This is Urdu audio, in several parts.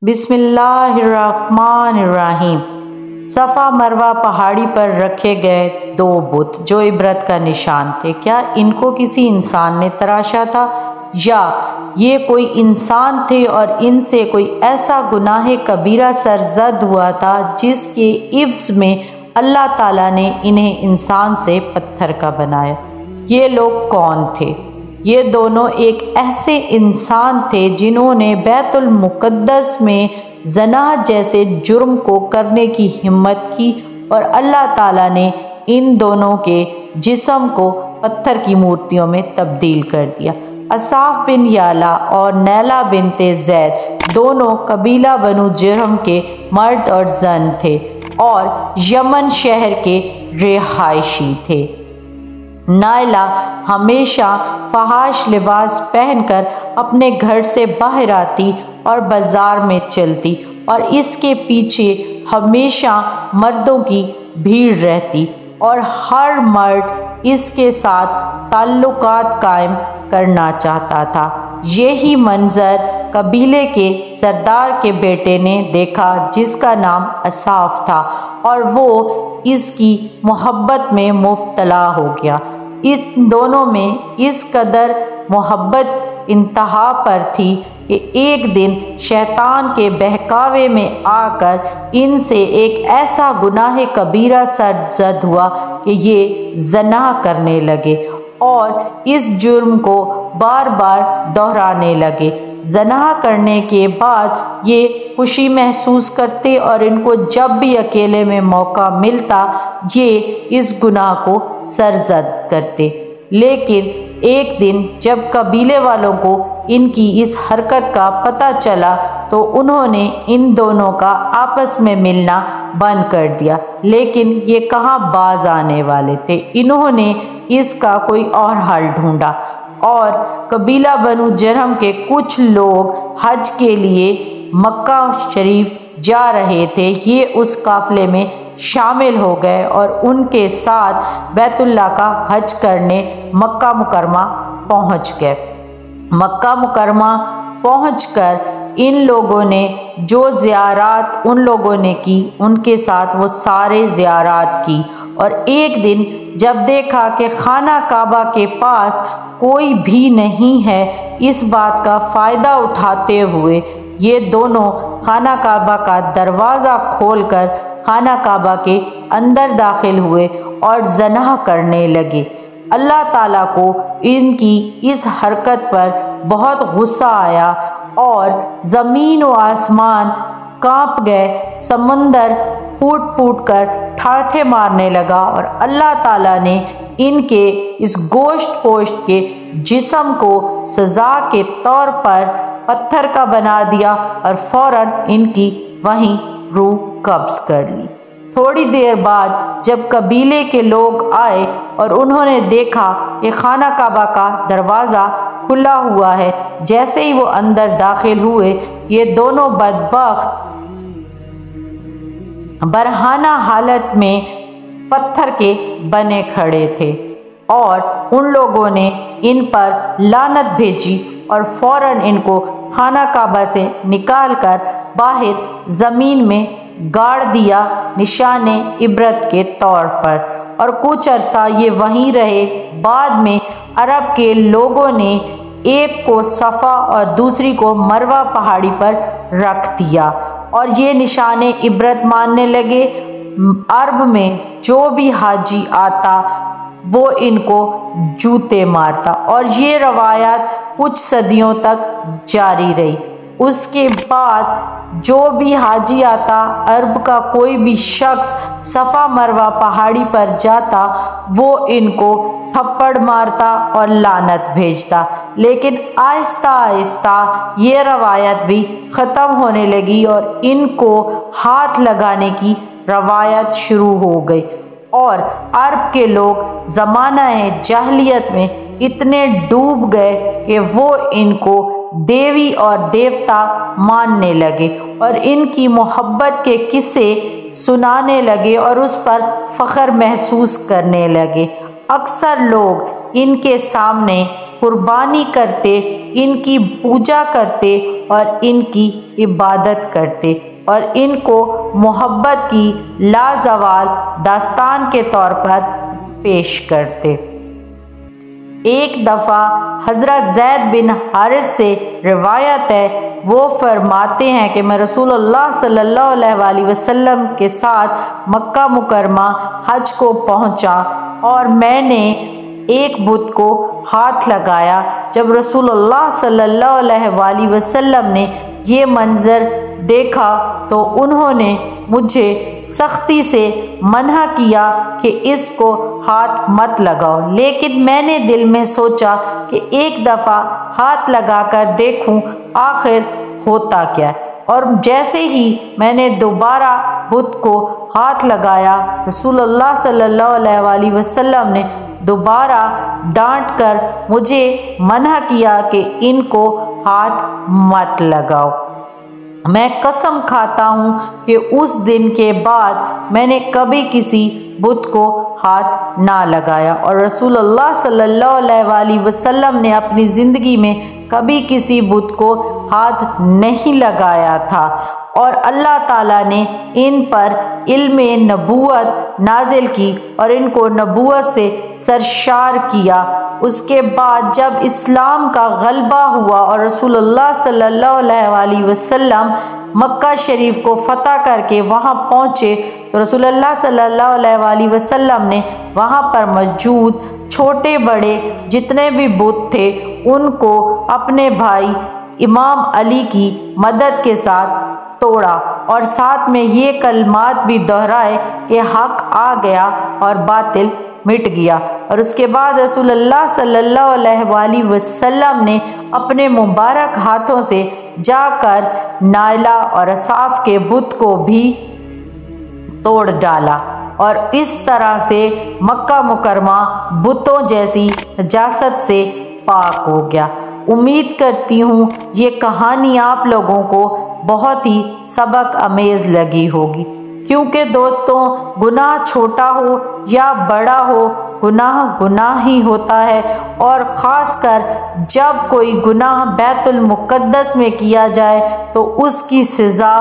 بسم اللہ الرحمن الرحیم۔ صفا مروہ پہاڑی پر رکھے گئے دو بت جو عبرت کا نشان تھے، کیا ان کو کسی انسان نے تراشا تھا یا یہ کوئی انسان تھے اور ان سے کوئی ایسا گناہ کبیرہ سرزد ہوا تھا جس کے عوض میں اللہ تعالیٰ نے انہیں انسان سے پتھر کا بنایا؟ یہ لوگ کون تھے؟ یہ دونوں ایک ایسے انسان تھے جنہوں نے بیت المقدس میں زنا جیسے جرم کو کرنے کی ہمت کی، اور اللہ تعالیٰ نے ان دونوں کے جسم کو پتھر کی مورتیوں میں تبدیل کر دیا۔ اصاف بن یالا اور نیلا بنت زید دونوں قبیلہ بنو جرہم کے مرد اور زن تھے اور یمن شہر کے رہائشی تھے۔ نائلہ ہمیشہ فحش لباس پہن کر اپنے گھر سے باہر آتی اور بازار میں چلتی، اور اس کے پیچھے ہمیشہ مردوں کی بھیڑ رہتی اور ہر مرد اس کے ساتھ تعلقات قائم کرنا چاہتا تھا۔ یہی منظر قبیلے کے سردار کے بیٹے نے دیکھا جس کا نام اصاف تھا، اور وہ اس کی محبت میں مبتلا ہو گیا۔ ان دونوں میں اس قدر محبت انتہا پر تھی کہ ایک دن شیطان کے بہکاوے میں آ کر ان سے ایک ایسا گناہ کبیرہ سرزد ہوا کہ یہ زنا کرنے لگے اور اس جرم کو بار بار دہرانے لگے۔ زنا کرنے کے بعد یہ خوشی محسوس کرتے اور ان کو جب بھی اکیلے میں موقع ملتا یہ اس گناہ کو سرزد کرتے۔ لیکن ایک دن جب قبیلے والوں کو ان کی اس حرکت کا پتہ چلا تو انہوں نے ان دونوں کا آپس میں ملنا بند کر دیا، لیکن یہ کہاں باز آنے والے تھے۔ انہوں نے اس کا کوئی اور حل ڈھونڈا اور قبیلہ بنو جرہم کے کچھ لوگ حج کے لیے مکہ شریف جا رہے تھے، یہ اس قافلے میں شامل ہو گئے اور ان کے ساتھ بیت اللہ کا حج کرنے مکہ مکرمہ پہنچ گئے۔ مکہ مکرمہ پہنچ کر ان لوگوں نے جو زیارات ان لوگوں نے کی ان کے ساتھ وہ سارے زیارات کی، اور ایک دن جب دیکھا کہ خانہ کعبہ کے پاس کوئی بھی نہیں ہے، اس بات کا فائدہ اٹھاتے ہوئے یہ دونوں خانہ کعبہ کا دروازہ کھول کر خانہ کعبہ کے اندر داخل ہوئے اور زنا کرنے لگے۔ اللہ تعالیٰ کو ان کی اس حرکت پر بہت غصہ آیا اور زمین و آسمان کانپ گئے، سمندر پھوٹ پھوٹ کر ٹھاٹھے مارنے لگا، اور اللہ تعالیٰ نے ان کے اس گوشت پوشت کے جسم کو سزا کے طور پر پتھر کا بنا دیا اور فوراً ان کی وہیں روح قبض کر لی۔ تھوڑی دیر بعد جب قبیلے کے لوگ آئے اور انہوں نے دیکھا کہ خانہ کعبہ کا دروازہ کھلا ہوا ہے، جیسے ہی وہ اندر داخل ہوئے یہ دونوں بدبخت برہنہ حالت میں پتھر کے بنے کھڑے تھے، اور ان لوگوں نے ان پر لعنت بھیجی اور فوراً ان کو خانہ کعبہ سے نکال کر باہر زمین میں گاڑ دیا نشان عبرت کے طور پر، اور کچھ عرصہ یہ وہیں رہے۔ بعد میں عرب کے لوگوں نے ایک کو صفا اور دوسری کو مروہ پہاڑی پر رکھ دیا اور یہ نشان عبرت ماننے لگے۔ عرب میں جو بھی حاجی آتا وہ ان کو جوتے مارتا، اور یہ روایت کچھ صدیوں تک جاری رہی۔ اس کے بعد جو بھی حاجی آتا، عرب کا کوئی بھی شخص صفا مروہ پہاڑی پر جاتا وہ ان کو تھپڑ مارتا اور لعنت بھیجتا، لیکن آہستہ آہستہ یہ روایت بھی ختم ہونے لگی اور ان کو ہاتھ لگانے کی روایت شروع ہو گئی، اور عرب کے لوگ زمانہ جاہلیت میں اتنے ڈوب گئے کہ وہ ان کو دیوی اور دیوتا ماننے لگے اور ان کی محبت کے قصے سنانے لگے اور اس پر فخر محسوس کرنے لگے۔ اکثر لوگ ان کے سامنے قربانی کرتے، ان کی پوجا کرتے اور ان کی عبادت کرتے اور ان کو محبت کی لازوال داستان کے طور پر پیش کرتے۔ ایک دفعہ حضرت زید بن حارث سے روایت ہے، وہ فرماتے ہیں کہ میں رسول اللہ صلی اللہ علیہ وآلہ وسلم کے ساتھ مکہ مکرمہ حج کو پہنچا اور میں نے ایک بت کو ہاتھ لگایا۔ جب رسول اللہ صلی اللہ علیہ وآلہ وسلم نے یہ منظر دیکھا تو انہوں نے مجھے سختی سے منع کیا کہ اس کو ہاتھ مت لگاؤ، لیکن میں نے دل میں سوچا کہ ایک دفعہ ہاتھ لگا کر دیکھوں آخر ہوتا کیا، اور جیسے ہی میں نے دوبارہ بت کو ہاتھ لگایا، رسول اللہ صلی اللہ علیہ وآلہ وسلم نے دوبارہ ڈانٹ کر مجھے منع کیا کہ ان کو ہاتھ مت لگاؤ۔ میں قسم کھاتا ہوں کہ اس دن کے بعد میں نے کبھی کسی بت کو ہاتھ نہ لگایا، اور رسول اللہ صلی اللہ علیہ وآلہ وسلم نے اپنی زندگی میں کبھی کسی بت کو ہاتھ نہیں لگایا تھا، اور اللہ تعالیٰ نے ان پر علم نبوت نازل کی اور ان کو نبوت سے سرشار کیا۔ اس کے بعد جب اسلام کا غلبہ ہوا اور رسول اللہ صلی اللہ علیہ وآلہ وسلم مکہ شریف کو فتح کر کے وہاں پہنچے تو رسول اللہ صلی اللہ علیہ وآلہ وسلم نے وہاں پر موجود چھوٹے بڑے جتنے بھی بت تھے ان کو اپنے بھائی امام علی کی مدد کے ساتھ توڑا، اور ساتھ میں یہ کلمات بھی دہرائے کہ حق آ گیا اور باطل مٹ گیا۔ اور اس کے بعد رسول اللہ صلی اللہ علیہ وآلہ وسلم نے اپنے مبارک ہاتھوں سے جا کر نائلہ اور اصاف کے بت کو بھی توڑ ڈالا، اور اس طرح سے مکہ مکرمہ بتوں جیسی نجاست سے پاک ہو گیا۔ امید کرتی ہوں یہ کہانی آپ لوگوں کو بہت ہی سبق آمیز لگی ہوگی، کیونکہ دوستوں گناہ چھوٹا ہو یا بڑا ہو، گناہ گناہ ہی ہوتا ہے، اور خاص کر جب کوئی گناہ بیت المقدس میں کیا جائے تو اس کی سزا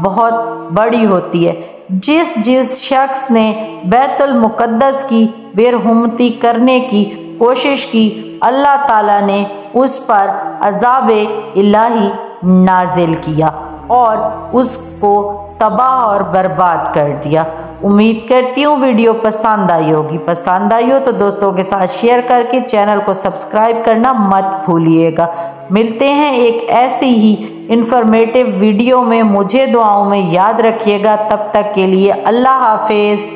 بہت بڑی ہوتی ہے۔ جس شخص نے بیت المقدس کی بےرحمتی کرنے کی کوشش کی، اللہ تعالیٰ نے اس پر عذاب الہی نازل کیا اور اس کو تباہ اور برباد کر دیا۔ امید کرتی ہوں ویڈیو پسند آئی ہوگی، پسند آئی ہو تو دوستوں کے ساتھ شیئر کر کے چینل کو سبسکرائب کرنا مت بھولیے گا۔ ملتے ہیں ایک ایسی ہی انفارمیٹیو ویڈیو میں، مجھے دعاؤں میں یاد رکھیے گا۔ تب تک کے لیے اللہ حافظ۔